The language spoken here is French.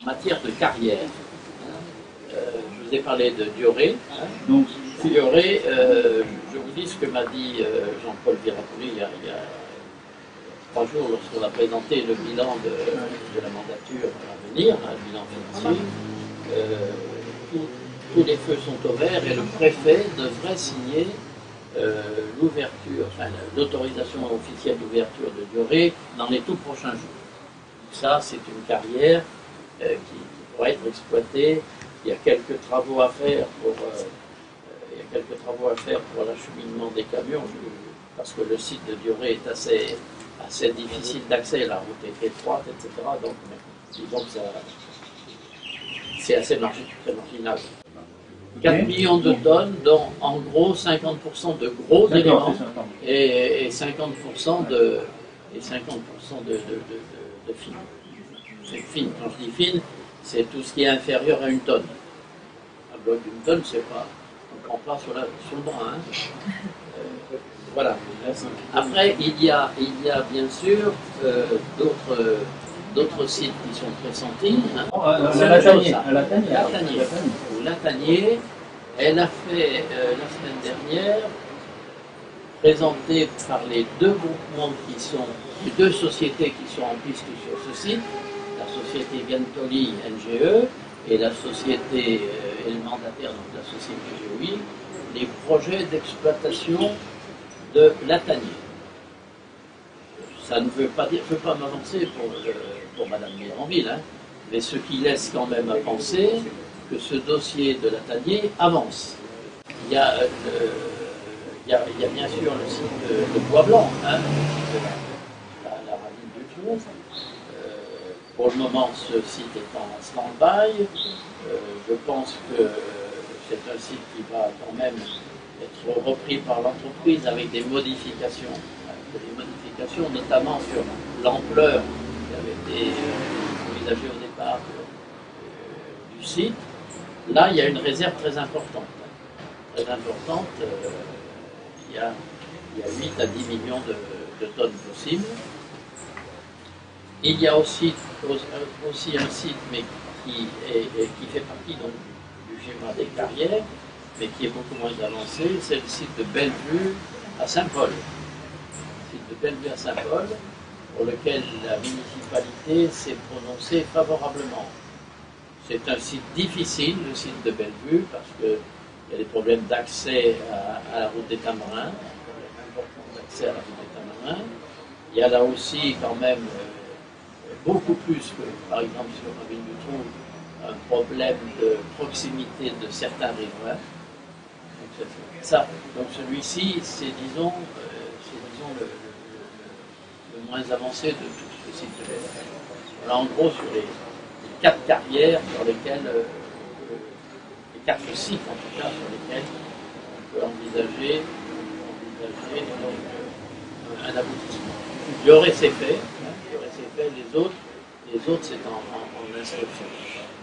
En matière de carrière, je vous ai parlé de Dioré. Donc, Dioré, je vous dis ce que m'a dit Jean-Paul Virapoli il y a 3 jours lorsqu'on a présenté le bilan de la mandature à venir, le bilan financier. Tous les feux sont au vert et le préfet devrait signer l'ouverture, enfin l'autorisation officielle d'ouverture de Dioré dans les tout prochains jours. Ça, c'est une carrière qui pourra être exploitée. Il y a quelques travaux à faire pour l'acheminement des camions, parce que le site de Dioré est assez difficile d'accès, la route est étroite, etc. Donc, disons que c'est assez marginal. 4 millions de tonnes, dont en gros 50% de gros éléments et 50% de fines. C'est fine. Quand je dis fine, c'est tout ce qui est inférieur à 1 tonne. Un bloc d'1 tonne, c'est pas, on ne prend pas sur le bras. Voilà. Après, il y a bien sûr d'autres sites qui sont pressentis. Latanier, elle a fait la semaine dernière, présenté par les 2 groupements les 2 sociétés qui sont en piste sur ce site, la société Gantoli NGE et la société et le mandataire, donc la société GOI, les projets d'exploitation de Latanier. Ça ne veut pas dire, je ne veux pas m'avancer pour Madame Miranville, mais ce qui laisse quand même à penser que ce dossier de Latanier avance. Il y a bien sûr le site de Bois-Blanc, la ravine du Clos. Pour le moment, ce site est en stand-by. Je pense que c'est un site qui va quand même être repris par l'entreprise avec des modifications, notamment sur l'ampleur qui avait été envisagée au départ du site. Là, il y a une réserve très importante. Il y a 8 à 10 millions de tonnes possibles. Il y a aussi un site, mais qui fait partie donc, du schéma des carrières, mais qui est beaucoup moins avancé, c'est le site de Bellevue à Saint-Paul. Le site de Bellevue à Saint-Paul, pour lequel la municipalité s'est prononcée favorablement. C'est un site difficile, le site de Bellevue, parce qu'il y a des problèmes d'accès à la route des Tamarins, des problèmes importants d'accès à la route des Tamarins. Il y a là aussi quand même beaucoup plus que, par exemple, sur la ville du Trou, un problème de proximité de certains riverains. Donc celui-ci, c'est disons le moins avancé de tout ce site de Bellevue. Voilà en gros sur les 4 carrières sur lesquelles, les 4 sites en tout cas, sur lesquels on peut envisager un aboutissement. Il y aurait c'est fait, les autres c'est en instruction.